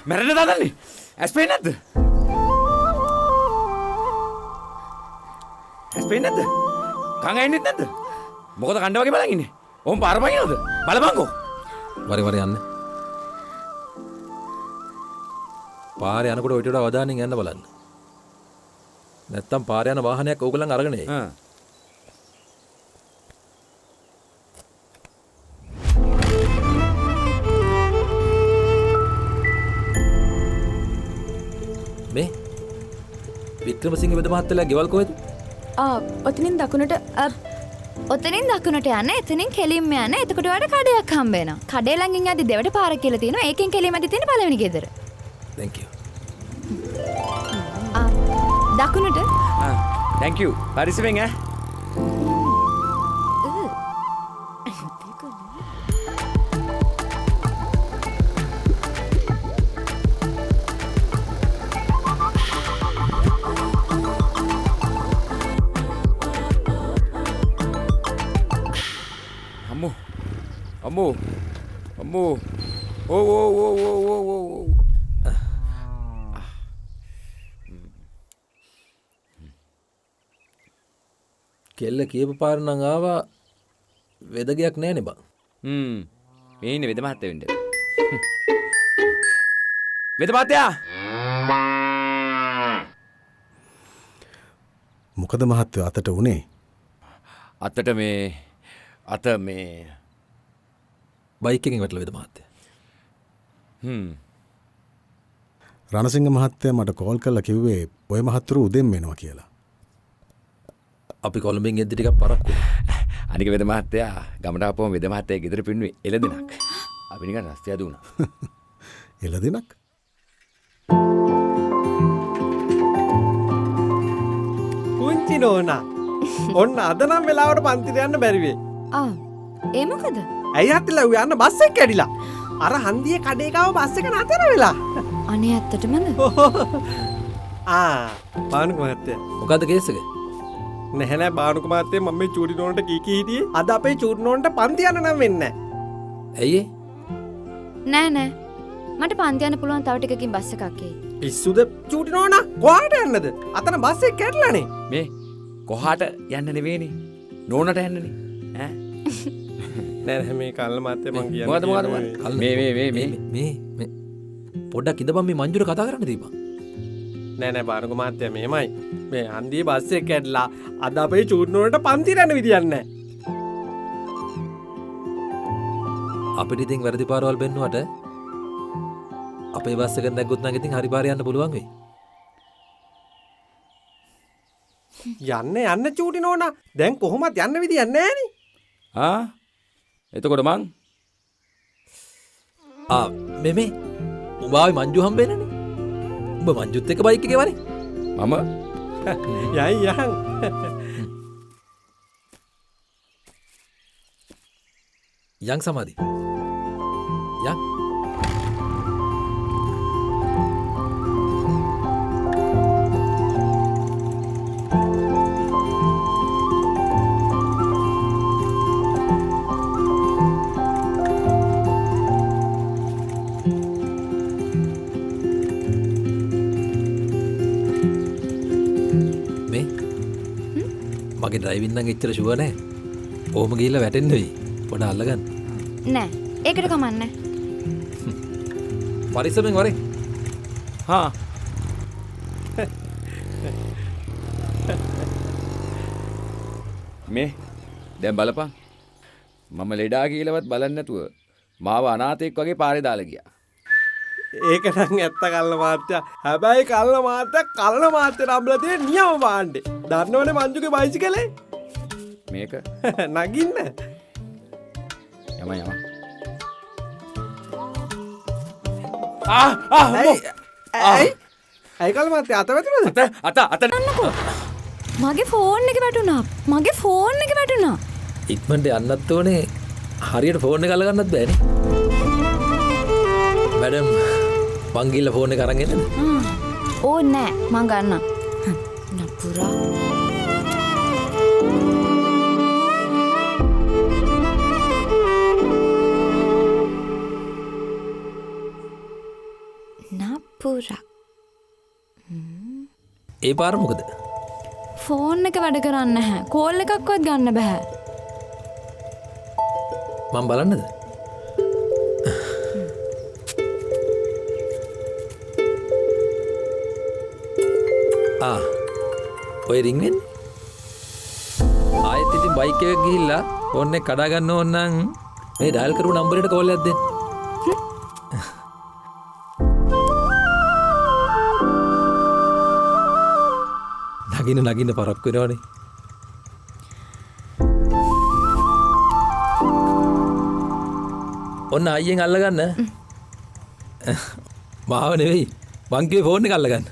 මැරෙන්න දාන්නේ. ඇස් පේන්නේ නැද්ද? ඇස් පේන්නේ නැද්ද? කං ඇහෙන්නේ නැද්ද? මොකද කණ්ඩ වගේ බලන් ඉන්නේ? ඕම් පාර පයින්නවද? බලපන්කෝ. වරි යන්න. පාරේ යනකොට ඔයිට වඩා අවධානයෙන් යන්න බලන්න. නැත්තම් පාරේ යන වාහනයක් ඕගලන් අරගෙන එයි. මේ වික්‍රමසිංහ වෙද මහත්තයාලා ගෙවල් කොහෙද? ඔතනින් දකුණට යන්න එතනින් කෙලින්ම යන්න. එතකොට ඔයාලට කඩයක් හම්බ වෙනවා. කඩේ ළඟින් යද්දි දෙවට පාරක් කියලා තියෙනවා. ඒකෙන් කෙලින්ම යද්දි තියෙන පළවෙනි ගෙදර. Thank you. දකුණට. Thank you. පරිස්සමෙන් ඈ. අම්මෝ. ඕ. කෙල්ල කියපු පාර නම් ආවා වෙදගයක් නෑනේ බං. මේ ඉන්නේ වෙද මහත්තයා වෙන්න. වෙද මහත්තයා. මොකද මහත්තයා අතට උනේ? අත මේ බයික් එකකින් වැටලා වෙද මහත්තයා. රණසිංහ මහත්තයා මට කෝල් කරලා කිව්වේ ඔය මහත්තුරු උදෙන් වෙනවා කියලා. අපි කොළඹින් එද්දි ටිකක් පරක්කු. අනික වෙද මහත්තයා ගමට ආපුවම වෙද මහත්තයා ගෙදර පින්නුවේ එළදෙනක්. අපි නිකන් රස්තිය දුණා. එළදෙනක්? පුංචි නෝනා. ඔන්න අද නම් වෙලාවට පන්තිට යන්න බැරි වෙයි. ඒ මොකද? ඇයි අතලා යන්න බස් එක කැඩිලා. අර හන්දියේ කඩේ ගාව බස් එක නතර වෙලා. අනේ ඇත්තටමද? බානුක මහත්තයා. මොකද්ද කේස් එක? නැහැ නෑ බානුක මහත්තයා මම මේ චූටි නෝනට කී හිටියේ. අද අපේ චූටි නෝනට පන්ති යන්න නම් වෙන්නේ නැහැ. ඇයි ඒ? නෑ. මට පන්ති යන්න පුළුවන් තව ටිකකින් බස් එකක් එයි. පිස්සුද චූටි නෝනා? කොහාට යන්නද? අතන බස් එක කැඩලානේ. මේ කොහාට යන්න නෙවෙයිනේ. නෝනට යන්නනේ. ඈ නෑ මේ කල්ල මහත්තයා මං කියන්නේ. මොකද මේ පොඩ්ඩක් ඉඳපන් මේ මංජුර කතා කරන්න දීපන්. නෑ බානුක මහත්තයා මෙහෙමයි. මේ හන්දියේ බස් එක කැඩලා අද අපේ චූටි නෝනට පන්තිට යන්න විදියක් නෑ. අපිට ඉතින් වැරදි පාරවල් බෙන්නුවට අපේ බස් එක නැග්ගොත් නම් ඉතින් හරි පාරේ යන්න පුළුවන් වෙයි. යන්න චූටි නෝනා. දැන් කොහොමද යන්න විදියක් නෑනේ. එතකොට මං මේ උඹාවේ මංජු හම්බෙන්නනේ. උඹ මංජුත් එක්ක බයික් එකේ වරේ. මම යන් සමාධි. යන්. මගේ ඩ්‍රයිවිං නම් එච්චර ෂුවර් නෑ. කොහොම ගිහිල්ලා වැටෙන්න වෙයි. පොඩ අල්ලගන්න. නෑ. ඒකට කමන්නේ. පරිස්සමෙන් වරේ. මේ දැන් බලපන්. මම ලෙඩා කියලාවත් බලන්නේ නැතුව මාව අනාථයෙක් වගේ පාරේ දාලා ගියා. ඒක නම් ඇත්ත කල්ල මහත්තයා. හැබැයි කල්ල මහත්තයා නම්බලා තියෙන නියම බාණ්ඩේ. දන්නවනේ මංජුගේ බයිසිකලේ? මේක නගින්න. යම. ඇයි කල්ල මහත්තයා අත වැදුනද? අත නන්නකෝ. මගේ ෆෝන් එක වැටුණා. ඉක්මනට යන්නත් ඕනේ. හරියට ෆෝන් එක අල්ලගන්නත් බෑනේ. මැඩම් මං ගිහලා ෆෝන් එක අරන් එන්නද? ඕ නෑ මං ගන්නම්. නපුරා. පූරා. ඒ පාර මොකද? ෆෝන් එක වැඩ කරන්න නැහැ. කෝල් එකක්වත් ගන්න බෑ. මම බලන්නද? ඔය රින් වෙන්නේ? ආයෙත් ඉතින් බයික් එකක ගිහිල්ලා ෆෝන් එක කඩා ගන්න ඕන නම් මේ ඩයල් කරපු නම්බරයට කෝල් එකක් දෙන්න. නගින්න පරක් වෙනවනේ. ඔන්න අයියෙන් අල්ලගන්න. මාව නෙවෙයි. මං කිව්වේ ෆෝන් එක අල්ලගන්න.